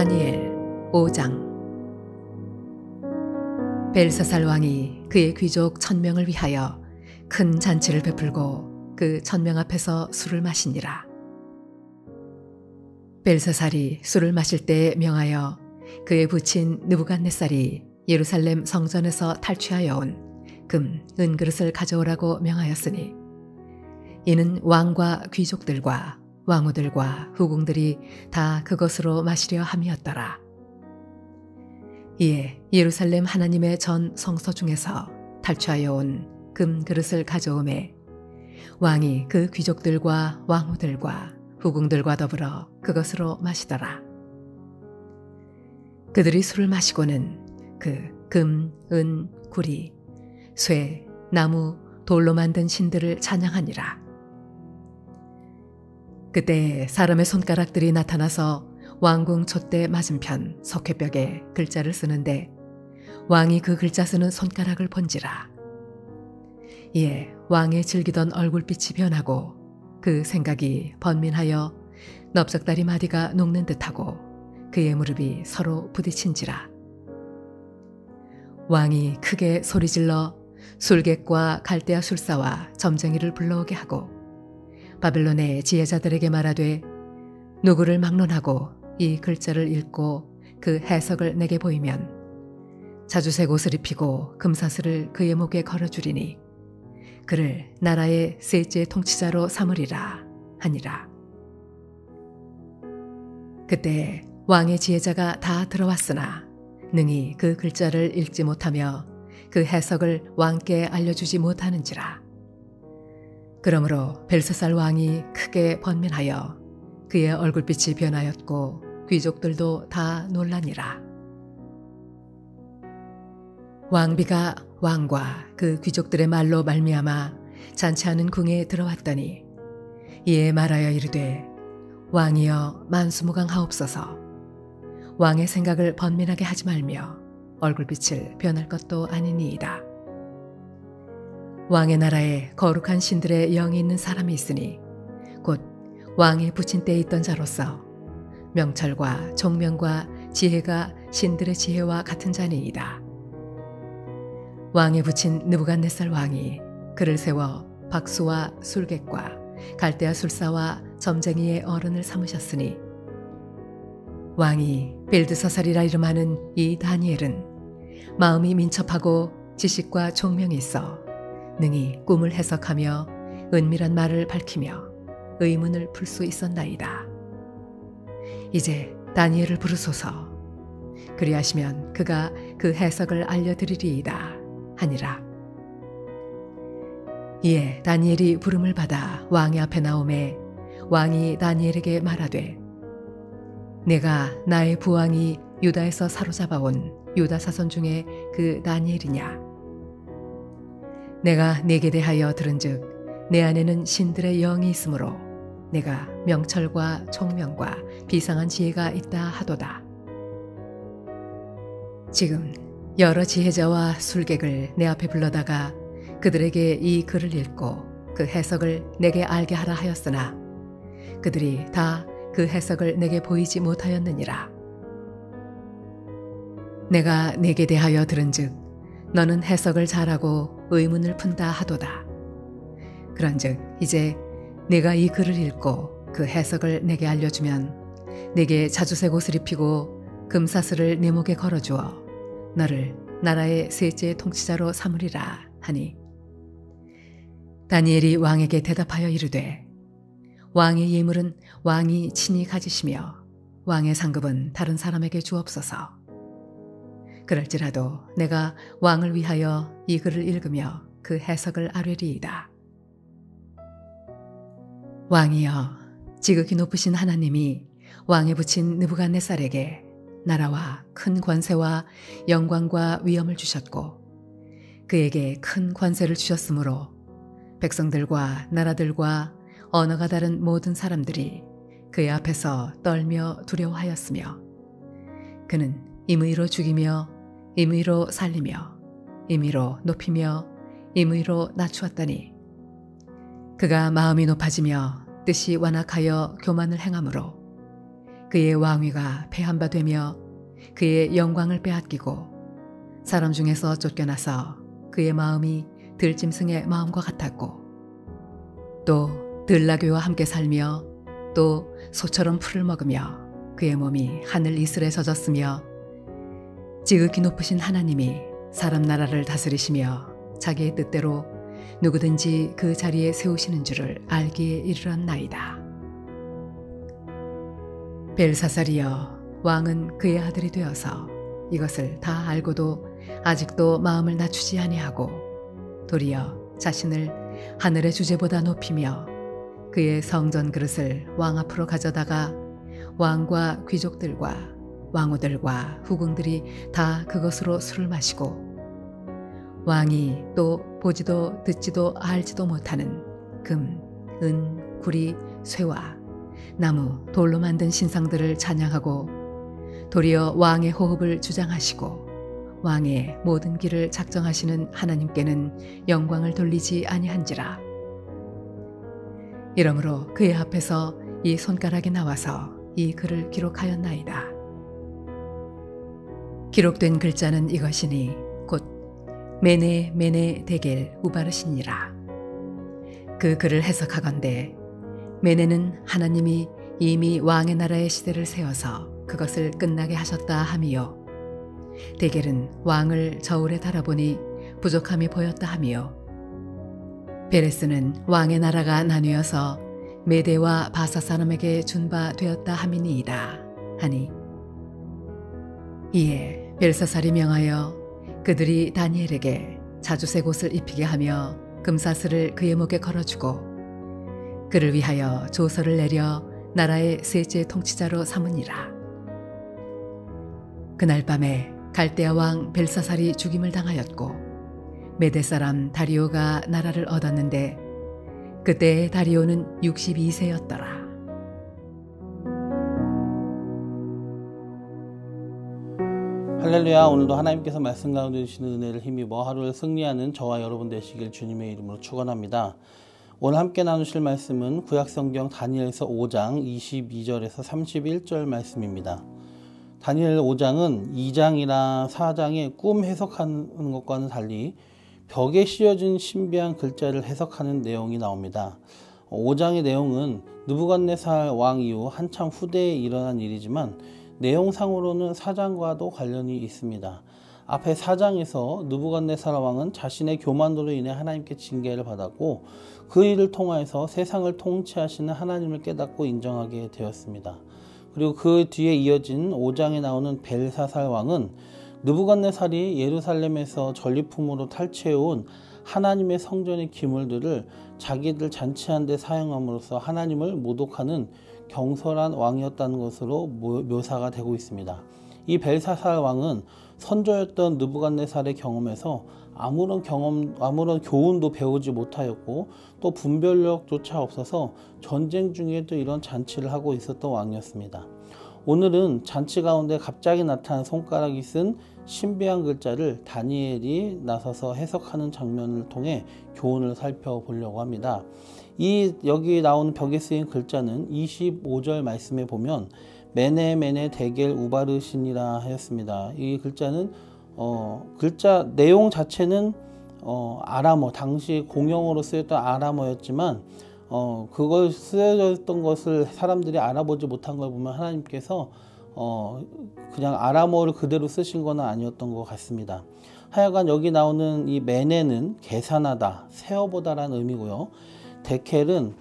다니엘 5장. 벨사살 왕이 그의 귀족 1000명을 위하여 큰 잔치를 베풀고 그 1000명 앞에서 술을 마시니라. 벨사살이 술을 마실 때에 명하여 그의 부친 느부갓네살이 예루살렘 성전에서 탈취하여 온 금, 은그릇을 가져오라고 명하였으니 이는 왕과 귀족들과 왕후들과 후궁들이 다 그것으로 마시려 함이었더라. 이에 예루살렘 하나님의 전 성서 중에서 탈취하여 온 금그릇을 가져오매 왕이 그 귀족들과 왕후들과 후궁들과 더불어 그것으로 마시더라. 그들이 술을 마시고는 그 금, 은, 구리, 쇠, 나무, 돌로 만든 신들을 찬양하니라. 그때 사람의 손가락들이 나타나서 왕궁 촛대 맞은편 석회벽에 글자를 쓰는데 왕이 그 글자 쓰는 손가락을 본지라. 이에 왕의 즐기던 얼굴빛이 변하고 그 생각이 번민하여 넓적다리 마디가 녹는 듯하고 그의 무릎이 서로 부딪힌지라. 왕이 크게 소리질러 술객과 갈대아 술사와 점쟁이를 불러오게 하고 바벨론의 지혜자들에게 말하되 누구를 막론하고 이 글자를 읽고 그 해석을 내게 보이면 자주색 옷을 입히고 금사슬을 그의 목에 걸어주리니 그를 나라의 셋째 통치자로 삼으리라 하니라. 그때 왕의 지혜자가 다 들어왔으나 능히 그 글자를 읽지 못하며 그 해석을 왕께 알려주지 못하는지라. 그러므로 벨사살 왕이 크게 번민하여 그의 얼굴빛이 변하였고 귀족들도 다 놀라니라. 왕비가 왕과 그 귀족들의 말로 말미암아 잔치하는 궁에 들어왔더니 이에 말하여 이르되 왕이여 만수무강하옵소서. 왕의 생각을 번민하게 하지 말며 얼굴빛을 변할 것도 아니니이다. 왕의 나라에 거룩한 신들의 영이 있는 사람이 있으니 곧 왕의 부친 때에 있던 자로서 명철과 총명과 지혜가 신들의 지혜와 같은 자니이다. 왕의 부친 느부갓네살 왕이 그를 세워 박수와 술객과 갈대아 술사와 점쟁이의 어른을 삼으셨으니 왕이 벨드사살이라 이름하는 이 다니엘은 마음이 민첩하고 지식과 총명이 있어 능히 꿈을 해석하며 은밀한 말을 밝히며 의문을 풀 수 있었나이다. 이제 다니엘을 부르소서. 그리하시면 그가 그 해석을 알려드리리이다 하니라. 이에 다니엘이 부름을 받아 왕의 앞에 나오매 왕이 다니엘에게 말하되 내가 나의 부왕이 유다에서 사로잡아온 유다 사손 중에 그 다니엘이냐? 내가 네게 대하여 들은즉 내 안에는 신들의 영이 있으므로 내가 명철과 총명과 비상한 지혜가 있다 하도다. 지금 여러 지혜자와 술객을 내 앞에 불러다가 그들에게 이 글을 읽고 그 해석을 내게 알게 하라 하였으나 그들이 다 그 해석을 내게 보이지 못하였느니라. 내가 네게 대하여 들은즉 너는 해석을 잘하고 의문을 푼다 하도다. 그런즉 이제 내가 이 글을 읽고 그 해석을 내게 알려주면 내게 자주색 옷을 입히고 금사슬을 내 목에 걸어주어 너를 나라의 셋째 통치자로 삼으리라 하니 다니엘이 왕에게 대답하여 이르되 왕의 예물은 왕이 친히 가지시며 왕의 상급은 다른 사람에게 주옵소서. 그럴지라도 내가 왕을 위하여 이 글을 읽으며 그 해석을 아뢰리이다. 왕이여, 지극히 높으신 하나님이 왕의 부친 느부갓네살에게 나라와 큰 권세와 영광과 위엄을 주셨고 그에게 큰 권세를 주셨으므로 백성들과 나라들과 언어가 다른 모든 사람들이 그의 앞에서 떨며 두려워하였으며 그는 임의로 죽이며 임의로 살리며 임의로 높이며 임의로 낮추었더니 그가 마음이 높아지며 뜻이 완악하여 교만을 행함으로 그의 왕위가 패한 바 되며 그의 영광을 빼앗기고 사람 중에서 쫓겨나서 그의 마음이 들짐승의 마음과 같았고 또 들나귀와 함께 살며 또 소처럼 풀을 먹으며 그의 몸이 하늘 이슬에 젖었으며 지극히 높으신 하나님이 사람 나라를 다스리시며 자기의 뜻대로 누구든지 그 자리에 세우시는 줄을 알기에 이르렀나이다. 벨사살이여, 왕은 그의 아들이 되어서 이것을 다 알고도 아직도 마음을 낮추지 아니하고 도리어 자신을 하늘의 주제보다 높이며 그의 성전 그릇을 왕 앞으로 가져다가 왕과 귀족들과 왕후들과 후궁들이 다 그것으로 술을 마시고 왕이 또 보지도 듣지도 알지도 못하는 금, 은, 구리, 쇠와 나무, 돌로 만든 신상들을 찬양하고 도리어 왕의 호흡을 주장하시고 왕의 모든 길을 작정하시는 하나님께는 영광을 돌리지 아니한지라. 이러므로 그의 앞에서 이 손가락이 나와서 이 글을 기록하였나이다. 기록된 글자는 이것이니 곧 메네 메네 데겔 우바르시니라. 그 글을 해석하건대 메네는 하나님이 이미 왕의 나라의 시대를 세워서 그것을 끝나게 하셨다 함이요, 데겔은 왕을 저울에 달아보니 부족함이 보였다 함이요, 베레스는 왕의 나라가 나뉘어서 메대와 바사 사람에게 준 바 되었다 함이니이다 하니, 이에 벨사살이 명하여 그들이 다니엘에게 자주색 옷을 입히게 하며 금사슬을 그의 목에 걸어주고 그를 위하여 조서를 내려 나라의 셋째 통치자로 삼으니라. 그날 밤에 갈대아 왕 벨사살이 죽임을 당하였고 메대 사람 다리오가 나라를 얻었는데 그때 다리오는 62세였더라. 할렐루야. 오늘도 하나님께서 말씀 가운데 주시는 은혜를 힘입어 하루를 승리하는 저와 여러분 되시길 주님의 이름으로 축원합니다. 오늘 함께 나누실 말씀은 구약성경 다니엘서 5장 22절에서 31절 말씀입니다. 다니엘 5장은 2장이나 4장의 꿈 해석하는 것과는 달리 벽에 씌어진 신비한 글자를 해석하는 내용이 나옵니다. 5장의 내용은 느부갓네살 왕 이후 한참 후대에 일어난 일이지만 내용상으로는 4장과도 관련이 있습니다. 앞에 4장에서 느부갓네살 왕은 자신의 교만으로 인해 하나님께 징계를 받았고 그 일을 통하여서 세상을 통치하시는 하나님을 깨닫고 인정하게 되었습니다. 그리고 그 뒤에 이어진 5장에 나오는 벨사살 왕은 느부갓네살이 예루살렘에서 전리품으로 탈취해온 하나님의 성전의 기물들을 자기들 잔치한 데 사용함으로써 하나님을 모독하는 경솔한 왕이었다는 것으로 묘사가 되고 있습니다. 이 벨사살 왕은 선조였던 느부갓네살의 경험에서 아무런 교훈도 배우지 못하였고 또 분별력조차 없어서 전쟁 중에도 이런 잔치를 하고 있었던 왕이었습니다. 오늘은 잔치 가운데 갑자기 나타난 손가락이 쓴 신비한 글자를 다니엘이 나서서 해석하는 장면을 통해 교훈을 살펴보려고 합니다. 여기 나오는 벽에 쓰인 글자는 25절 말씀에 보면 메네 메네 데겔 우바르신이라 하였습니다. 이 글자는 글자 내용 자체는 아람어, 당시 공용어로 쓰였던 아람어였지만 그걸 쓰여졌던 것을 사람들이 알아보지 못한 걸 보면 하나님께서 그냥 아람어를 그대로 쓰신 건 아니었던 것 같습니다. 하여간 여기 나오는 이 메네는 계산하다, 세어보다라는 의미고요. 데켈은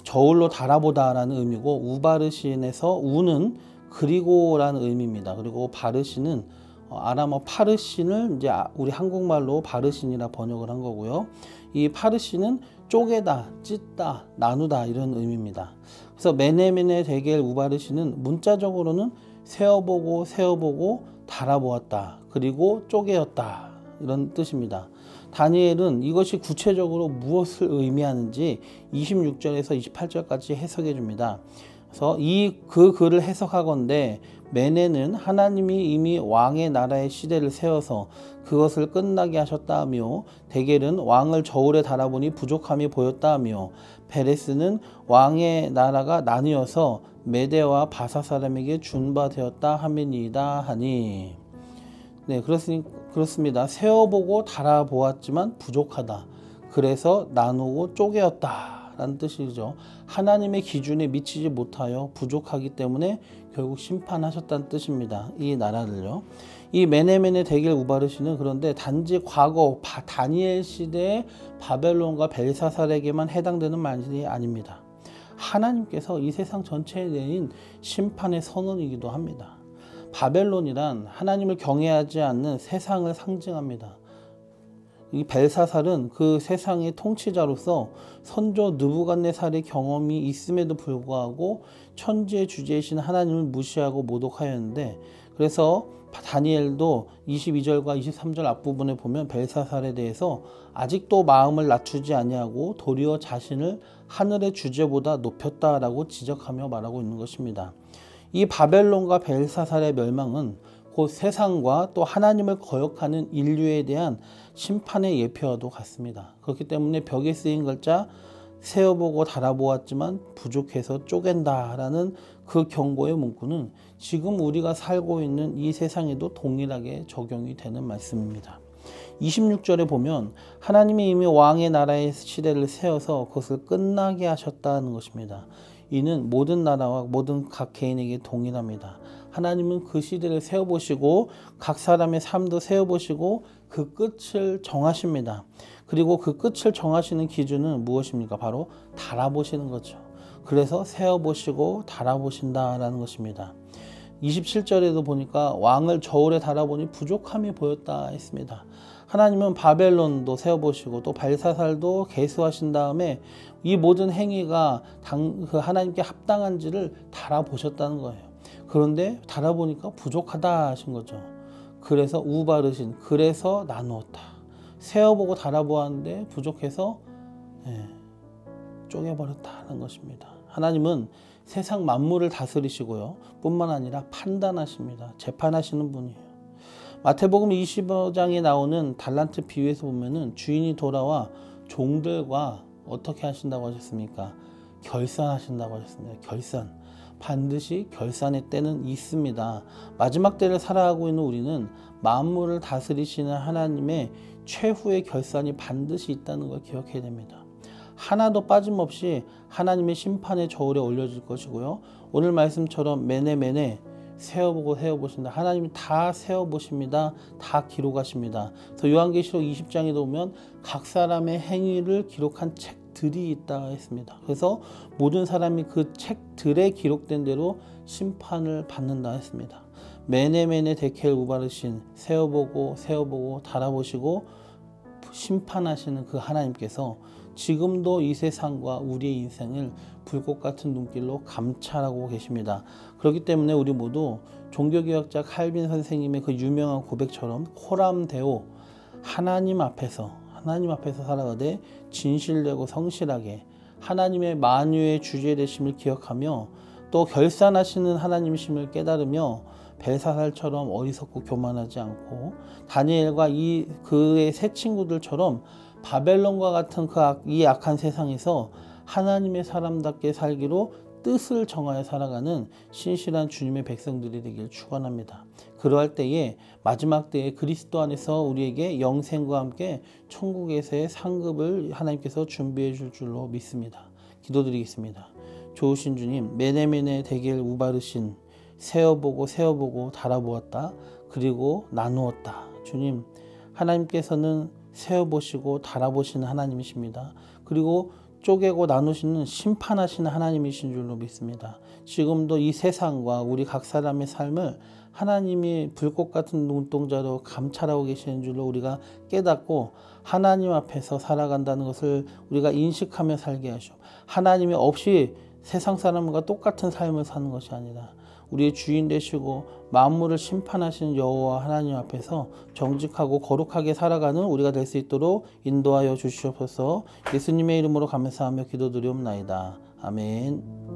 저울로 달아보다 라는 의미고, 우바르신에서 우는 그리고라는 의미입니다. 그리고 바르신은 아람어 파르신을 이제 우리 한국말로 바르신이라 번역을 한 거고요. 이 파르신은 쪼개다, 찢다, 나누다 이런 의미입니다. 그래서 메네메네 데겔 우바르신은 문자적으로는 세어보고 달아보았다, 그리고 쪼개었다 이런 뜻입니다. 다니엘은 이것이 구체적으로 무엇을 의미하는지 26절에서 28절까지 해석해 줍니다. 그래서 그 글을 해석하건대 메네는 하나님이 이미 왕의 나라의 시대를 세워서 그것을 끝나게 하셨다 하며, 데겔은 왕을 저울에 달아보니 부족함이 보였다 하며, 베레스는 왕의 나라가 나뉘어서 메대와 바사 사람에게 준 바 되었다 함이니이다 하니. 네, 그렇습니다. 세어보고 달아보았지만 부족하다. 그래서 나누고 쪼개었다 라는 뜻이죠. 하나님의 기준에 미치지 못하여 부족하기 때문에 결국 심판하셨다는 뜻입니다. 이 나라를요. 이 메네메네 대겔 우바르시는 그런데 단지 과거 다니엘 시대의 바벨론과 벨사살에게만 해당되는 말이 아닙니다. 하나님께서 이 세상 전체에 내린 심판의 선언이기도 합니다. 바벨론이란 하나님을 경외하지 않는 세상을 상징합니다. 이 벨사살은 그 세상의 통치자로서 선조 느부갓네살의 경험이 있음에도 불구하고 천지의 주제이신 하나님을 무시하고 모독하였는데, 그래서 다니엘도 22절과 23절 앞부분에 보면 벨사살에 대해서 아직도 마음을 낮추지 아니하고 도리어 자신을 하늘의 주제보다 높였다라고 지적하며 말하고 있는 것입니다. 이 바벨론과 벨사살의 멸망은 곧 세상과 또 하나님을 거역하는 인류에 대한 심판의 예표와도 같습니다. 그렇기 때문에 벽에 쓰인 글자 세어보고 달아보았지만 부족해서 쪼갠다라는 그 경고의 문구는 지금 우리가 살고 있는 이 세상에도 동일하게 적용이 되는 말씀입니다. 26절에 보면 하나님이 이미 왕의 나라의 시대를 세워서 그것을 끝나게 하셨다는 것입니다. 이는 모든 나라와 모든 각 개인에게 동일합니다. 하나님은 그 시대를 세워보시고 각 사람의 삶도 세워보시고 그 끝을 정하십니다. 그리고 그 끝을 정하시는 기준은 무엇입니까? 바로 달아보시는 거죠. 그래서 세워보시고 달아보신다라는 것입니다. 27절에도 보니까 왕을 저울에 달아보니 부족함이 보였다 했습니다. 하나님은 바벨론도 세워보시고 또 벨사살도 계수하신 다음에 이 모든 행위가 하나님께 합당한지를 달아보셨다는 거예요. 그런데 달아보니까 부족하다 하신 거죠. 그래서 우바르신, 그래서 나누었다. 세어보고 달아보았는데 부족해서 쪼개버렸다는 것입니다. 하나님은 세상 만물을 다스리시고요, 뿐만 아니라 판단하십니다. 재판하시는 분이에요. 마태복음 25장에 나오는 달란트 비유에서 보면은 주인이 돌아와 종들과 어떻게 하신다고 하셨습니까? 결산하신다고 하셨습니다. 결산. 반드시 결산의 때는 있습니다. 마지막 때를 살아가고 있는 우리는 만물을 다스리시는 하나님의 최후의 결산이 반드시 있다는 걸 기억해야 됩니다. 하나도 빠짐없이 하나님의 심판의 저울에 올려질 것이고요. 오늘 말씀처럼 매네매네 세어보고 세어보신다. 하나님이 다 세어보십니다. 다 기록하십니다. 그래서 요한계시록 20장에 보면 각 사람의 행위를 기록한 책들이 있다 했습니다. 그래서 모든 사람이 그 책들에 기록된 대로 심판을 받는다 했습니다. 매네매네 데켈 우바르신, 세어보고 세어보고 달아보시고 심판하시는 그 하나님께서 지금도 이 세상과 우리의 인생을 불꽃 같은 눈길로 감찰하고 계십니다. 그렇기 때문에 우리 모두 종교개혁자 칼빈 선생님의 그 유명한 고백처럼 코람데오, 하나님 앞에서 살아가되 진실되고 성실하게 하나님의 만유의 주제 되심을 기억하며 또 결산하시는 하나님이심을 깨달으며 벨사살처럼 어리석고 교만하지 않고 다니엘과 그의 세 친구들처럼 바벨론과 같은 이 악한 세상에서 하나님의 사람답게 살기로 뜻을 정하여 살아가는 신실한 주님의 백성들이 되길 축원합니다. 그러할 때에 마지막 때에 그리스도 안에서 우리에게 영생과 함께 천국에서의 상급을 하나님께서 준비해 줄 줄로 믿습니다. 기도드리겠습니다. 좋으신 주님, 매네매네 데겔 우바르신, 세어보고 세어보고 달아보았다. 그리고 나누었다. 주님, 하나님께서는 세어보시고 달아보시는 하나님이십니다. 그리고 쪼개고 나누시는 심판하시는 하나님이신 줄로 믿습니다. 지금도 이 세상과 우리 각 사람의 삶을 하나님이 불꽃 같은 눈동자로 감찰하고 계시는 줄로 우리가 깨닫고 하나님 앞에서 살아간다는 것을 우리가 인식하며 살게 하시오. 하나님이 없이 세상 사람과 똑같은 삶을 사는 것이 아니라 우리의 주인 되시고 만물을 심판하시는 여호와 하나님 앞에서 정직하고 거룩하게 살아가는 우리가 될 수 있도록 인도하여 주시옵소서. 예수님의 이름으로 감사하며 기도드리옵나이다. 아멘.